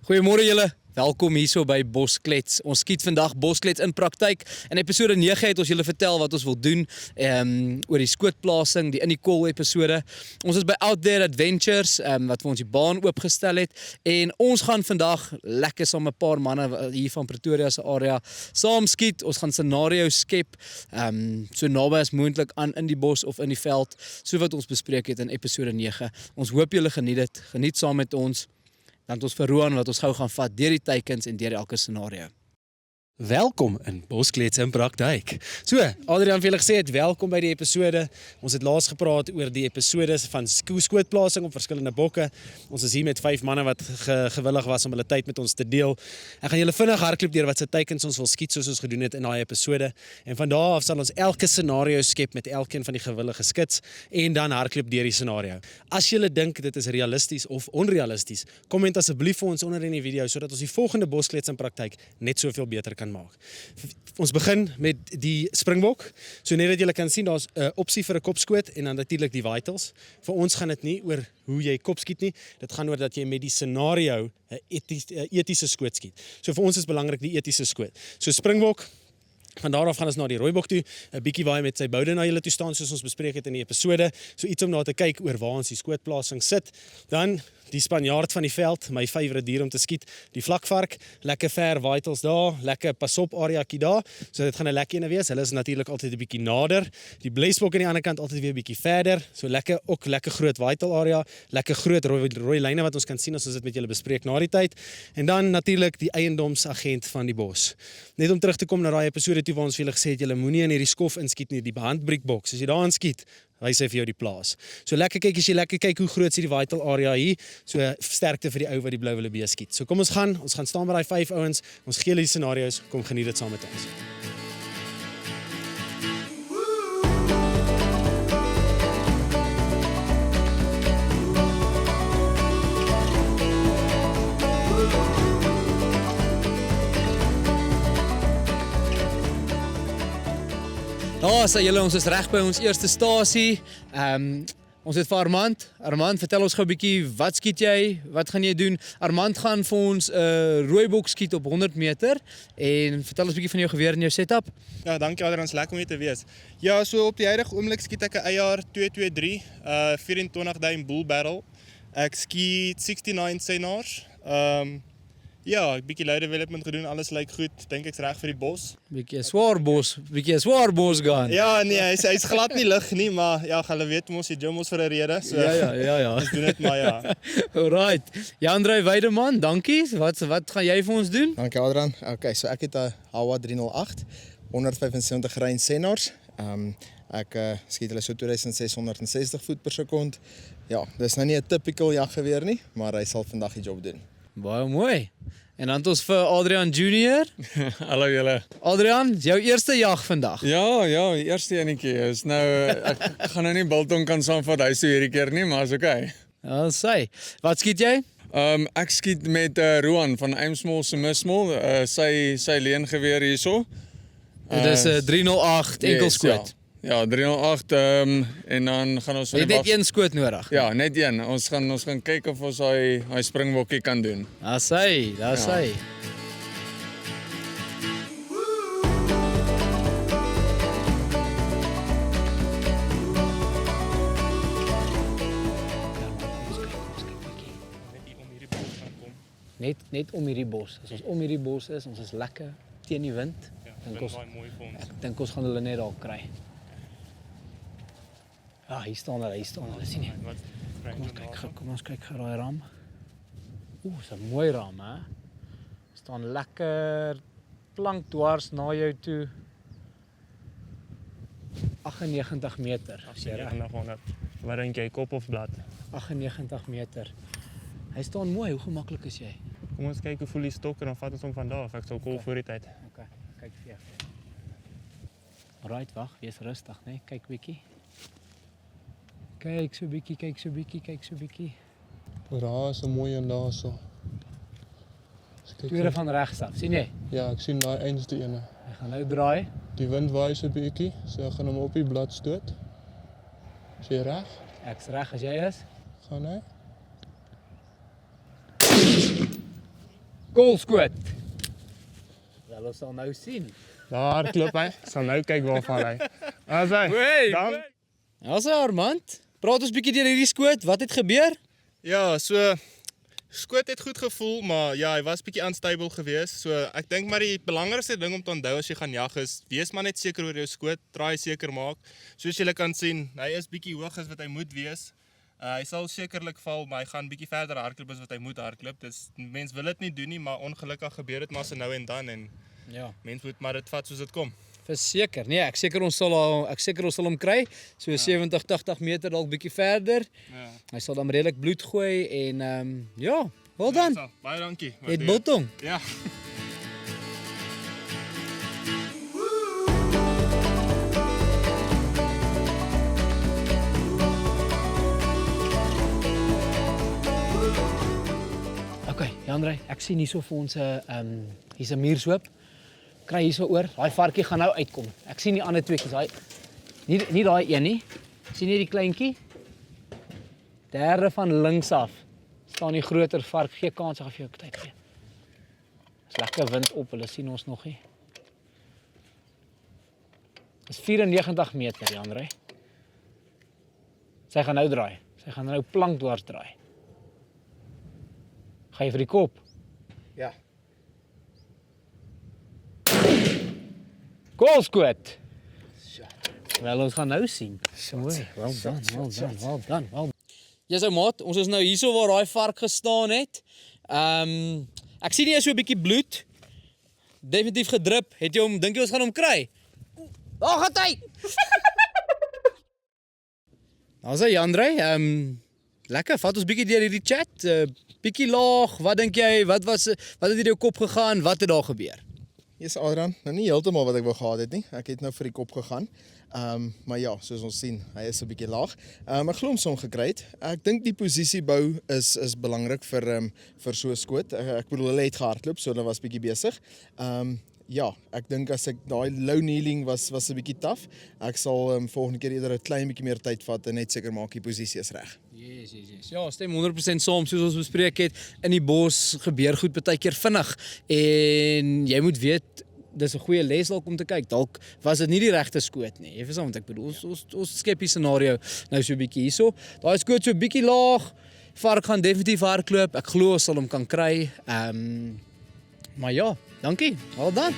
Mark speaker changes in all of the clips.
Speaker 1: Goeiemôre julle. Welkom hierso by Bosklets. Ons skiet vandag Bosklets in praktyk. In episode 9 het ons julle vertel wat ons wil doen oor die skootplasing, die in die kol episode. Ons is by Out There Adventures wat vir ons die baan oopgestel het en ons gaan vandag lekker saam 'n paar manne hier van Pretoria se area saam skiet. Ons gaan scenario's skep so naby as moontlik aan in die bos of in die veld, so wat ons bespreek het in episode 9. Ons hoop julle geniet dit. Geniet saam met ons. Dan ons vir Roan wat ons gou gaan vat deur die teikens en deur elke scenario.
Speaker 2: Welkom in Bosklets in praktyk. So, Adrian vir julle gesê het, welkom by die episode. Ons het laas gepraat oor die episodes van skootplasing op verskillende bokke. Ons is hier met 5 manne wat gewillig was om hulle tyd met ons te deel. Ek gaan julle vinnig hardloop deur wat se teikens ons wil skiet soos ons gedoen het in daai episode. En van daar af sal ons elke scenario skep met elkeen van die gewillige skits en dan hardloop deur die scenario. As julle dink dit is realisties of onrealisties, komment asseblief vir ons onder in die video sodat ons die volgende Bosklets in praktyk net soveel beter kan maak. Ons begin met die springbok. So net dat julle kan sien, daar's 'n opsie vir 'n kopskoot en dan natuurlik die vitals. Vir ons gaan dit nie oor hoe jy kop skiet nie. Dit gaan oor dat jy met die scenario 'n etiese skoot skiet. So vir ons is belangrik die etiese skoot. So springbok. Van daar af gaan ons na die rooibok toe, 'n bietjie waar hy met sy boude na julle toe staan soos ons bespreek het in die episode. So iets om na te kyk oor waar ons die skootplasing sit. Dan die Spanjaard van die veld, my favourite dier om te skiet, die vlakvark, lekker ver vitals daar, lekker pasop areakie daar. So dit gaan 'n lekker ene wees. Hulle is natuurlik altyd 'n bietjie nader. Die blesbok aan die ander kant altyd weer 'n bietjie verder. So lekker groot vital area, lekker groot rooi lyne wat ons kan sien as ons dit met julle bespreek na die tyd. En dan natuurlik die eiendomsagent van die bos. Net om terug te kom na daai episode toe waar ons vir julle gesê het julle moenie in hierdie skof inskiet nie, die handbriekboks. As jy daarin skiet, wys hy vir jou die plaas. So lekker kyk as jy lekker kyk hoe groot is die vital area hier. So sterkte vir die ou wat die blou wille bee skiet. So kom ons gaan staan by daai 5 ouens. Ons gee hulle die scenario's, kom geniet dit saam met ons.
Speaker 1: Sê julle, ons is reg by ons eerste stasie. Ons het vir Armand. Armand, vertel ons gou 'n bietjie, wat skiet jy? Wat gaan jy doen? Armand gaan vir ons 'n rooibok skiet op 100 meter. En vertel ons 'n bietjie van jou geweer en jou setup.
Speaker 3: Ja, dankie Adrian, is lekker om hier te wees. Ja, so op die huidige oomblik skiet ek 'n AR 223, 24 duim bull barrel. Ek skiet 69 Senars. Ja, 'n bietjie low development gedoen, alles lyk goed. Dink ek's reg vir die bos.
Speaker 1: Bietjie 'n swaar bos gaan.
Speaker 3: Ja, nee, hy's glad nie lig nie, maar ja, hulle weet mos die gym is vir 'n rede, so.
Speaker 1: Ja.
Speaker 3: Ons doen dit maar ja.
Speaker 1: Alright. Jan-André Weideman, dankie. Wat gaan jy vir ons doen?
Speaker 4: Dankie Adrian. Okay, so ek het 'n Hawa 308, 175 rein Senars. Ek skiet hulle so 2660 voet per sekond. Ja, dis nou nie 'n typical jaggeweer nie, maar hy sal vandag die job doen.
Speaker 1: Baie mooi. En dan het ons vir Adrian Junior.
Speaker 5: Hallo julle.
Speaker 1: Adrian, jou eerste jag vandag.
Speaker 5: Ja, die eerste enetjie is nou ek gaan nou nie biltong kan saamvat huis toe hierdie keer nie, maar is okay.
Speaker 1: Ja, sê. Wat skiet jy?
Speaker 5: Ek skiet met Roan van Aimsmall se Mismall, sy leengeweer hierso.
Speaker 1: Dit is 'n 308 enkelskoot.
Speaker 5: Ja, 308 en dan gaan ons
Speaker 1: Jy het net een skoot nodig.
Speaker 5: Ja, net een. Ons gaan kyk of ons daai springbokkie kan doen.
Speaker 1: Daar sê. Net om hierdie bos. As ons om hierdie bos is, ons is lekker teen die wind. Ek dink ons gaan hulle net daar kry. Ja, hier staan hulle, sien jy? Kom ons kyk gou daai ram. Dis 'n mooi ram, hè? Staan lekker plank dwars na jou toe. 98 meter.
Speaker 3: 9800. Wat dink jy, kop of blad?
Speaker 1: 98 meter. Hy staan mooi, hoe gemaklik is jy?
Speaker 3: Kom ons kyk hoe voel die stok en dan vat ons hom van daar af. Ek sal call voor die tyd.
Speaker 1: Okay, kyk vir jou. Alright, wag, wees rustig, né? Kyk bietjie. Kyk so bietjie.
Speaker 6: Daar is 'n mooi een daarso.
Speaker 1: Tweede van regs af, sien jy?
Speaker 6: Ja, ek sien daai einste ene.
Speaker 1: Hy gaan nou draai.
Speaker 6: Die wind waai so 'n bietjie, so ek gaan hom op die blad stoot. Is jy reg?
Speaker 1: Ek's reg as jy is.
Speaker 6: Gaan hy?
Speaker 1: Goalskoot. Wel, ons sal nou sien.
Speaker 6: Daar klop hy. Sal nou kyk waarvan hy. As hy. Dan
Speaker 1: Ja, sy Armand. Praat ons bietjie deur hierdie skoot. Wat het gebeur?
Speaker 3: Ja, so skoot het goed gevoel, maar ja, hy was bietjie unstable geweest. So ek dink maar die belangrikste ding om te onthou as jy gaan jag is, wees maar net seker oor jou skoot, draai seker maak. Soos julle kan sien, hy is bietjie hoog as wat hy moet wees. Hy sal sekerlik val, maar hy gaan bietjie verder hardloop as wat hy moet hardloop. Dis mens wil dit nie doen nie, maar ongelukkig gebeur dit maar so nou en dan en
Speaker 1: Ja.
Speaker 3: mens moet maar dit vat soos dit kom.
Speaker 1: Verseker. Nee, ek seker ons sal hom kry. So 70, 80 meter dalk bietjie verder.
Speaker 3: Ja.
Speaker 1: Hy sal dan redelik bloed gooi en ja, wel dan.
Speaker 3: Baie dankie.
Speaker 1: Het biltong.
Speaker 3: Ja.
Speaker 1: Okay, Jandrey, ek sien hierso vir ons 'n hier's 'n muurshoop. Kry hierso oor. Daai varkie gaan nou uitkom. Ek sien die ander tweeetjies, daai nie daai een nie. Sien jy die kleintjie? Derde van links af. Staan die groter vark, gee kans, ek gaan vir jou tyd gee. Dis lekker wind op, hulle sien ons nog nie. Dis 94 meter, Jandrey. Sy gaan nou draai. Sy gaan nou plank dwars draai. Ga jy vir die kop?
Speaker 4: Ja.
Speaker 1: Goalskoot. Wel, ons gaan nou sien. Mooi. Well done. Ja, so maat, ons is nou hierso waar daai vark gestaan het. Ek sien jy so 'n bietjie bloed. Definitief gedrup. Het jy hom, dink jy ons gaan hom kry? Daar gaan hy. Daar's hy, Jandrey. Lekker, vat ons bietjie deur hierdie chat. Bietjie laag. Wat dink jy? Wat het in jou kop gegaan? Wat het daar gebeur?
Speaker 4: Yes, Adrian, nou nie heeltemal wat ek wou gehad het nie. Ek het nou vir die kop gegaan. Maar ja, soos ons sien, hy is 'n bietjie laag. Ek glo hom gekry het. Ek dink die posisiebou is belangrik vir so 'n skoot. Ek bedoel hulle het gehardloop, so hulle was bietjie besig. Ja, ek dink as ek daai low kneeling was 'n bietjie taaf. Ek sal volgende keer eerder 'n klein bietjie meer tyd vat en net seker maak die posisie is reg.
Speaker 1: Yes. Ja, stem 100% saam soos ons bespreek het. In die bos gebeur goed baie keer vinnig en jy moet weet dis 'n goeie les dalk om te kyk. Dalk was dit nie die regte skoot nie. Jy verstaan wat ek bedoel. Ons skep die scenario nou so 'n bietjie hierso. Daai skoot so 'n bietjie laag. Vark gaan definitief hardloop. Ek glo ons sal hom kan kry. Maar ja, dankie. Well done.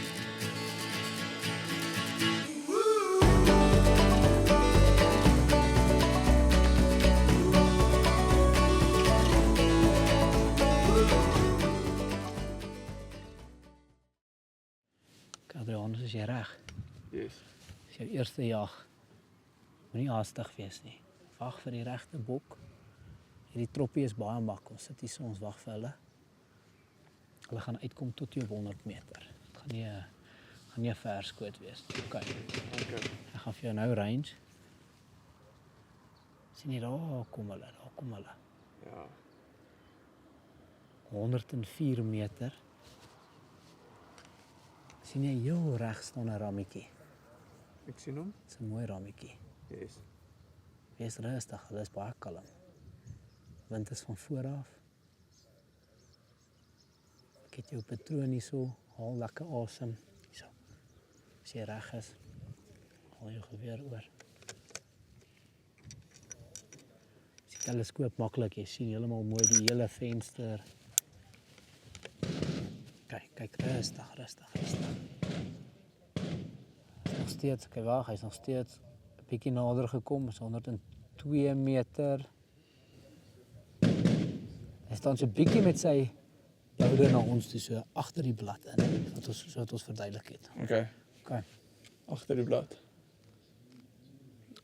Speaker 1: Adrianus, is jy reg?
Speaker 6: Yes.
Speaker 1: Dis jou eerste jag. Moenie haastig wees nie. Wag vir die regte bok. Hierdie troppie is baie mak. Ons sit hier so, ons wag vir hulle. Hulle gaan uitkom tot jou 100 meter. Dit gaan nie 'n ver skoot wees nie. Okay. Ek gaan vir jou nou range. Sien jy daar kom hulle.
Speaker 6: Ja.
Speaker 1: 104 meter. Sien jy heel reg staan 'n rammetjie.
Speaker 6: Ek sien hom.
Speaker 1: Dis 'n mooi rammetjie.
Speaker 6: Yes.
Speaker 1: Wees rustig, hulle is baie kalm. Wind is van voor af. Ek het jou patroon hierso, haal lekker asem. Hierso. As jy reg is, haal jou geweer oor. Die teleskoop maklik, jy sien heeltemal mooi die hele venster. Kyk, rustig. Nog steeds, kyk wag, hy's nog steeds 'n bietjie nader gekom, is 102 meter. Hy staan so 'n bietjie met sy boude na ons toe, so agter die blad in, wat ons verduidelik het. Okay.
Speaker 6: Agter die blad.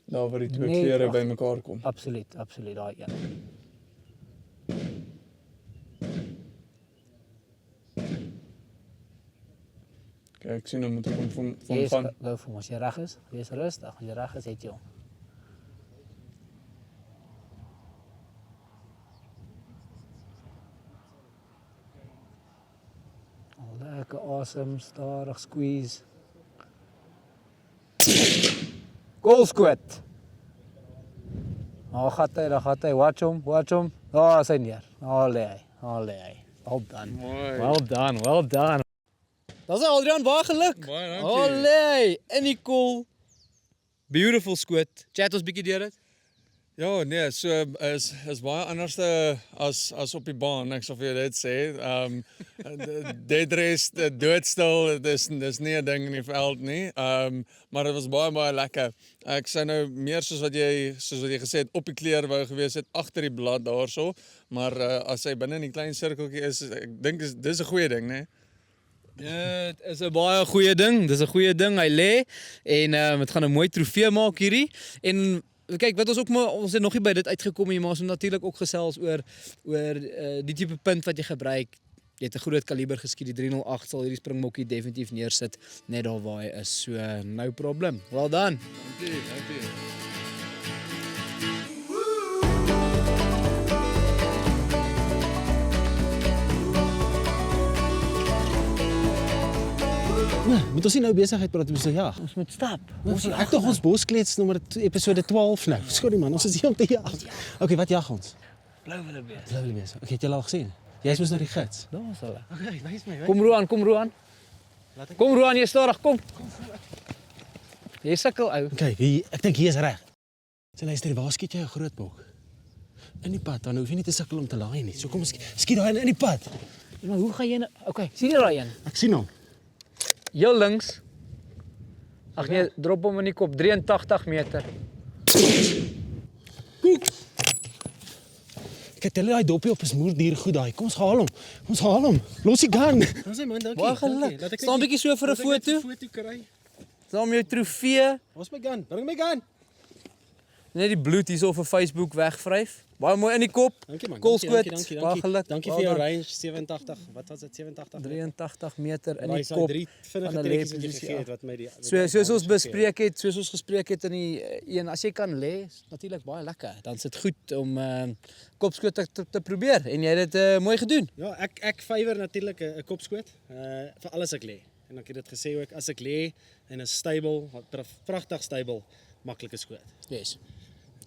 Speaker 6: Daar waar die twee
Speaker 1: Nee,
Speaker 6: klere
Speaker 1: ag-
Speaker 6: bymekaar kom.
Speaker 1: Absoluut, daai een.
Speaker 6: Kyk, ek sien hom moet ek hom van
Speaker 1: Yes,
Speaker 6: gaan.
Speaker 1: gou vir ons, as jy reg is, wees rustig, as jy reg is, het jy hom. Lekker asem, stadig squeeze. Goalskoot. Daar gaat hy, watch hom. Daar is hy neer. Daar lê hy. Well done.
Speaker 5: Mooi.
Speaker 1: Well done, well done. Daar's Adrian, baie geluk.
Speaker 5: Baie dankie.
Speaker 1: Olé, in die koel. Beautiful skoot. Chat ons bietjie deur dit.
Speaker 5: Ja, nee, so is baie anders as op die baan, ek sal vir jou dit sê. Dead rest, doodstil, dis nie 'n ding in die veld nie. Maar dit was baie lekker. Ek sou nou meer soos wat jy gesê het op die kleer wou gewees het agter die blad daarso, maar as hy binne in die klein sirkeltjie is, ek dink dis 'n goeie ding, né?
Speaker 1: Dit is 'n baie goeie ding. Dis 'n goeie ding. Hy lê en dit gaan 'n mooi trofee maak hierdie. En kyk, wat ons het nog nie by dit uitgekom nie, maar ons het natuurlik ook gesels oor die tipe punt wat jy gebruik. Jy het 'n groot kaliber geskiet, die 308 sal hierdie springbokkie definitief neersit net daar waar hy is. So no problem. Well done.
Speaker 5: Dankie.
Speaker 2: Moet ons nie nou besigheid praat oor so ja.
Speaker 1: Ons moet stap.
Speaker 2: Ek dink ons Bosklets nommer episode 12 nou. Sorry man, ons is hier om te jag. Okay, wat jag ons?
Speaker 1: Blou wildebees.
Speaker 2: Blou wildebees. Okay, het jy al gesien? Jy's mos nou die gids.
Speaker 1: Daar is hulle.
Speaker 2: Okay, wys my.
Speaker 1: Kom Roan. Kom Roan, jy stadig, kom. Jy sukkel ou.
Speaker 2: Okay, ek dink hier is reg. Sy luister, waar skiet jy 'n groot bok? In die pad, dan hoef jy nie te sukkel om te laai nie. So kom ons skiet daai in die pad.
Speaker 1: Maar hoe gaan jy nou? Okay, sien jy daai een?
Speaker 2: Ek sien hom.
Speaker 1: Heel links. Ag nee, drop hom in die kop, 83 meter.
Speaker 2: Ek het hulle daai dopie op 'n moerdier goed daai. Kom ons haal hom. Los die gun. Ons man, dankie.
Speaker 1: Baie geluk. Staan 'n bietjie so vir 'n foto.
Speaker 2: Foto kry.
Speaker 1: Staan met jou trofee.
Speaker 2: Waar's my gun? Bring my gun.
Speaker 1: Net die bloed hierso op Facebook wegvryf. Baie mooi in die kop.
Speaker 2: Dankie man.
Speaker 1: Koolskoot.
Speaker 2: Dankie.
Speaker 1: Baie geluk.
Speaker 2: Dankie
Speaker 1: Well
Speaker 2: vir jou
Speaker 1: done.
Speaker 2: range 87. Wat was dit 87?
Speaker 1: 83 meter in
Speaker 2: Daai
Speaker 1: die
Speaker 2: is
Speaker 1: kop.
Speaker 2: drie vinnige
Speaker 1: van 'n
Speaker 2: trekkies wat jy
Speaker 1: lê-posisie
Speaker 2: gegee
Speaker 1: af.
Speaker 2: het wat my die
Speaker 1: Soos ons bespreek het in die een, as jy kan lê, is natuurlik baie lekker. Dan is dit goed om kopskoot te probeer en jy het dit mooi gedoen.
Speaker 2: Ja, ek favour natuurlik 'n kopskoot. Vir alles ek lê. En ek het dit gesê ook as ek lê in 'n stable, pragtig stable, maklike skoot.
Speaker 1: Yes.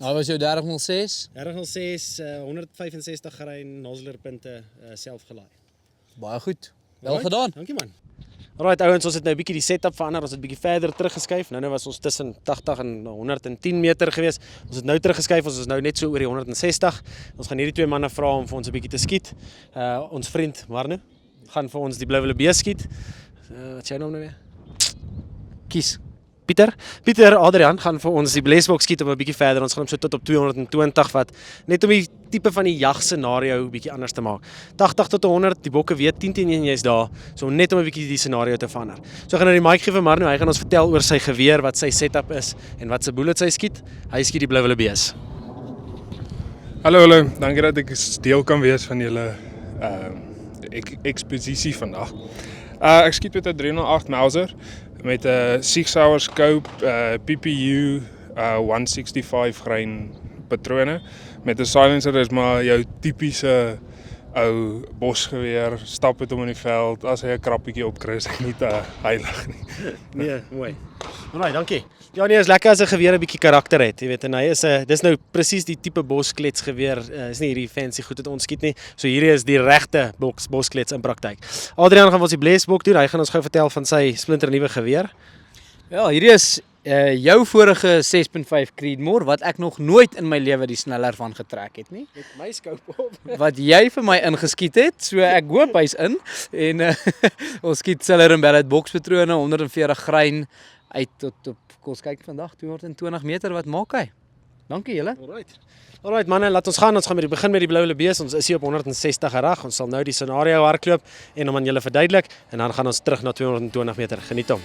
Speaker 1: Nou was jou 3006
Speaker 2: 3006 165 grain nozzler punte self gelaai.
Speaker 1: baie goed. Wel gedaan.
Speaker 2: Dankie man. Alright ouens, ons het nou 'n bietjie die setup verander. Ons het bietjie verder teruggeskuif. Nou was ons tussen 80 en 110 meter gewees. Ons het nou teruggeskuif. Ons is nou net so oor die 160. Ons gaan hierdie twee manne vra om vir ons 'n bietjie te skiet. Ons vriend Marno gaan vir ons die blou wildebees skiet. Wat sê jy nou weer? Kies. Pieter Adrian gaan vir ons die blesbok skiet om 'n bietjie verder. Ons gaan hom so tot op 220 vat, net om die tipe van die jagscenario 'n bietjie anders te maak. 80 tot 100, die bokke weet 10 teen 1 jy's daar, so net om 'n bietjie die scenario te verander. So gaan nou die mic gee vir Marno. Hy gaan ons vertel oor sy geweer, wat sy setup is en wat se bullets hy skiet. Hy skiet die blou wildebees.
Speaker 6: Hallo, dankie dat ek deel kan wees van julle eksposisie vandag. Ek skiet met 'n 308 Mauser met 'n Sig Sauer scope, PPU 165 grain patrone met 'n silencer. Is maar jou tipiese ou bosgeweer, stap met hom in die veld. As hy 'n krappietjie opkry, is hy nie te heilig nie.
Speaker 2: Nee, mooi. Alraai, dankie. Ja nee, is lekker as 'n geweer 'n bietjie karakter het, jy weet, en hy is dis nou presies die tipe bosklets geweer. Is nie hierdie fancy goed wat ons skiet nie. So hierdie is die regte bosklets in praktyk. Adrian gaan ons die blesbok doen. Hy gaan ons gou vertel van sy splinternuwe geweer.
Speaker 1: Ja, hierdie is jou vorige 6.5 Creedmoor wat ek nog nooit in my lewe die sneller van getrek het nie.
Speaker 2: Met my scope op.
Speaker 1: Wat jy vir my ingeskiet het, so ek hoop hy's in en ons skiet Siller and Ballet bokspatrone 140 grain uit tot op ons kyk vandag 220 meter. Wat maak hy? Dankie julle.
Speaker 2: Alright manne, laat ons gaan. Ons gaan begin met die blou wildebees. Ons is hier op 160 reg. Ons sal nou die scenario hardloop en hom aan julle verduidelik en dan gaan ons terug na 220 meter. Geniet hom.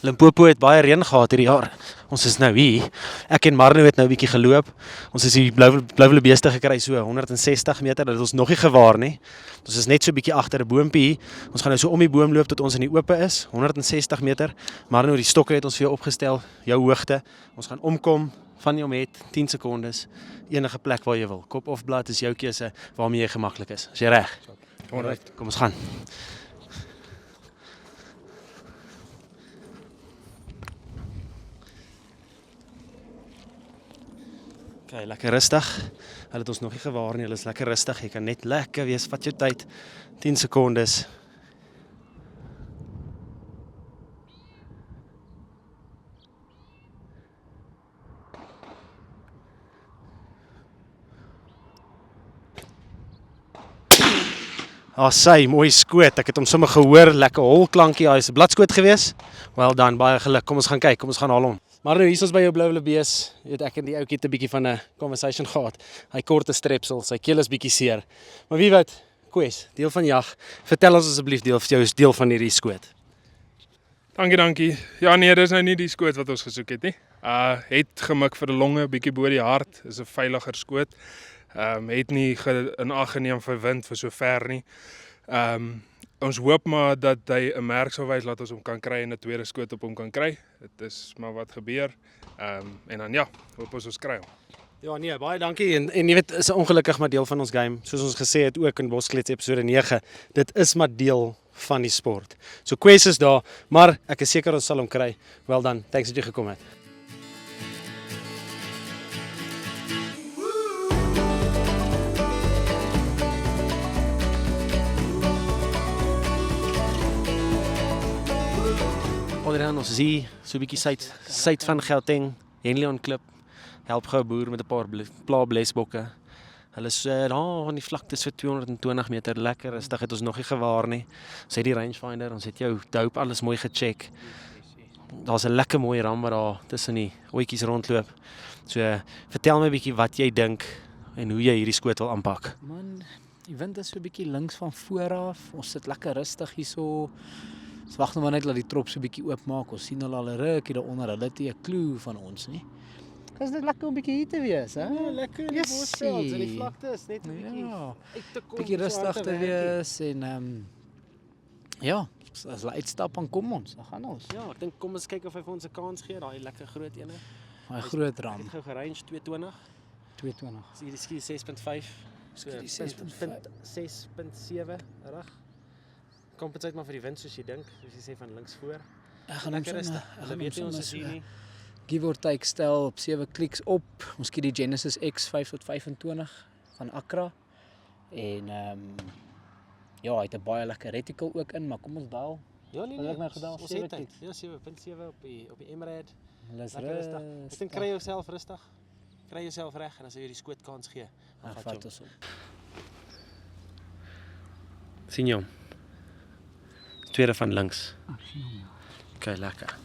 Speaker 2: Limpopo het baie reën gehad hierdie jaar. Ons is nou hier. Ek en Marno het nou 'n bietjie geloop. Ons is die blou wildebeeste gekry so 160 meter. Dit is nog nie gewaar nie. Ons is net so 'n bietjie agter 'n boompie hier. Ons gaan nou so om die boom loop tot ons in die ope is, 160 meter. Marno, die stokke het ons vir jou opgestel, jou hoogte. Ons gaan omkom van jou met 10 sekondes. Enige plek waar jy wil. Kop of blad is jou keuse waarmee jy gemaklik is. Is jy reg? Alright, kom ons gaan. Okay, lekker rustig. Hulle het ons nog nie gewaar nie, hulle is lekker rustig. Jy kan net lekker wees, vat jou tyd. 10 sekondes. Sy, mooi skoot. Ek het hom sommer gehoor, lekker holklankie. Hy is 'n bladskoot gewees. Well done, baie geluk. Kom ons gaan kyk, kom ons gaan haal hom. Maar nou hier is ons by jou blou bees. Ek en die ouetjie het 'n bietjie van 'n conversation gehad. Hy korte strepsel, sy keel is bietjie seer. Maar wie weet, Koes, deel van jag. Vertel ons asseblief deel van hierdie skoot.
Speaker 6: Dankie. Ja nee, dis nou nie die skoot wat ons gesoek het nie. Het gemik vir die longe, bietjie bo die hart, is 'n veiliger skoot. Het nie in ag geneem vir wind vir so ver nie. Ons hoop maar dat hy 'n merk sal wys laat ons hom kan kry en 'n tweede skoot op hom kan kry. Dit is maar wat gebeur. En dan ja, hoop ons kry hom.
Speaker 2: Ja nee, baie dankie en jy weet, is ongelukkig maar deel van ons game. Soos ons gesê het ook in Bosklets episode 9, dit is maar deel van die sport. So Koes is daar, maar ek is seker ons sal hom kry. Well done, thanks dat jy gekom het. Adrian, ons is hier, so 'n bietjie suid van Gauteng, Henley Klip. Help gou 'n boer met 'n paar blesbokke. Hulle is daar aan die vlakte so 220 meter, lekker rustig, het ons nog nie gewaar nie. Ons het die rangefinder, ons het jou dope alles mooi gecheck. Daar's 'n lekker mooi ram wat daar tussen die ooitjies rondloop. So vertel my 'n bietjie wat jy dink en hoe jy hierdie skoot wil aanpak.
Speaker 1: Man, die wind is so 'n bietjie links van voor af. Ons sit lekker rustig hierso. Ons wag nou maar net dat die trop so 'n bietjie oopmaak. Ons sien hulle al 'n ruk hier daaronder. Hulle het nie 'n klou van ons nie. Is dit lekker om 'n bietjie hier te wees, hè?
Speaker 2: Ja, lekker in die bosveld, in die vlakte is net 'n
Speaker 1: Ja,
Speaker 2: uit te kom.
Speaker 1: bietjie rustig te wees en ja, as hulle uitstap dan kom ons, dan gaan ons.
Speaker 2: Ja, ek dink kom ons kyk of hy vir ons 'n kans gee, daai lekker groot ene.
Speaker 1: Daai groot ram,
Speaker 2: Het gou gerange 220.
Speaker 1: 220.
Speaker 2: Is hierdie skiet 6.5. So
Speaker 1: Skiet die
Speaker 2: 6.7 reg. Kompenseer maar vir die wind soos jy dink, soos jy sê van links voor.
Speaker 1: Ek gaan hom
Speaker 2: Lekker rustig.
Speaker 1: sommer,
Speaker 2: Hulle weet nie ons is hier nie.
Speaker 1: give or take stel op 7 kliks op. Ons skiet die Genesis X 5 tot 25 van Accra. En ja, hy het 'n baie lekker reticle ook in, maar kom ons daal.
Speaker 2: Ja nee,
Speaker 1: Wat het ek nou gedaan?
Speaker 2: ons
Speaker 1: 7
Speaker 2: het tyd.
Speaker 1: kliks.
Speaker 2: Ja, 7.7 op die Emerald.
Speaker 1: Hulle is
Speaker 2: Lekker rustig. Ek
Speaker 1: rustig.
Speaker 2: dink kry jouself rustig. Kry jouself reg en as jy die skoot kans gee, dan
Speaker 1: Dan
Speaker 2: vat jy
Speaker 1: vat
Speaker 2: hom.
Speaker 1: ons op.
Speaker 2: Sien jy hom? Tweede van links. Okay, lekker.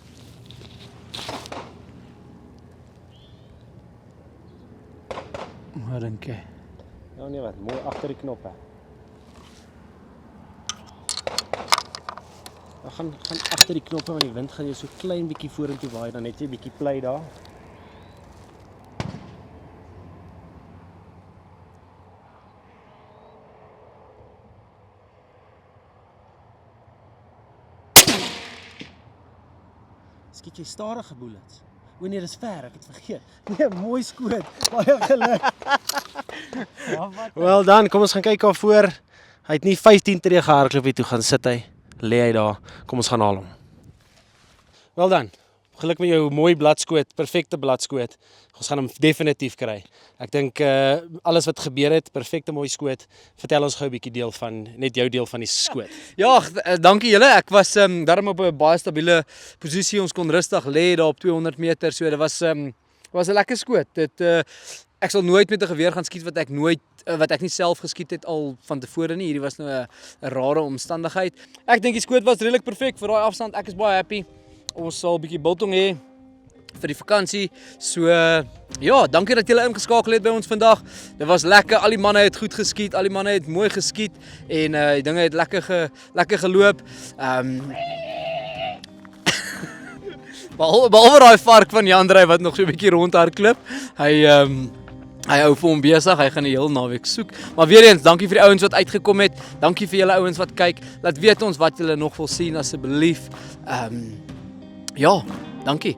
Speaker 1: Wat dink jy?
Speaker 2: Ja nee, wat mooi agter die knoppe. Dan gaan agter die knoppe want die wind gaan jou so klein bietjie vorentoe waai, dan het jy bietjie plei daar. Skiet jy stadige bullets? O nee, dis ver, ek het vergeet. Nee, mooi skoot. Baie geluk. Wel dan, kom ons gaan kyk daar voor. Hy het nie 15 tree gehardloop nie, toe gaan sit hy. Lê hy daar. Kom ons gaan haal hom. Wel dan. Geluk met jou mooi bladskoot, perfekte bladskoot. Ons gaan hom definitief kry. Ek dink alles wat gebeur het, perfekte mooi skoot. Vertel ons gou 'n bietjie net jou deel van die skoot.
Speaker 1: Ja, dankie julle. Ek was daarom op 'n baie stabiele posisie. Ons kon rustig lê daar op 200 meter. So dit was 'n lekker skoot. Dit ek sal nooit met 'n geweer gaan skiet wat ek nie self geskiet het al van tevore nie. Hierdie was nou 'n rare omstandigheid. Ek dink die skoot was redelik perfek vir daai afstand. Ek is baie happy. Ons sal 'n bietjie biltong hê vir die vakansie. So ja, dankie dat julle ingeskakel het by ons vandag. Dit was lekker. Al die manne het goed geskiet. Al die manne het mooi geskiet en die dinge het lekker geloop. Behalwe daai vark van Jandrey wat nog so 'n bietjie rondhardloop. Hy hou vir hom besig. Hy gaan die hele naweek soek. Maar weer eens, dankie vir die ouens wat uitgekom het. Dankie vir julle ouens wat kyk. Laat weet ons wat julle nog wil sien asseblief. Ja, dankie.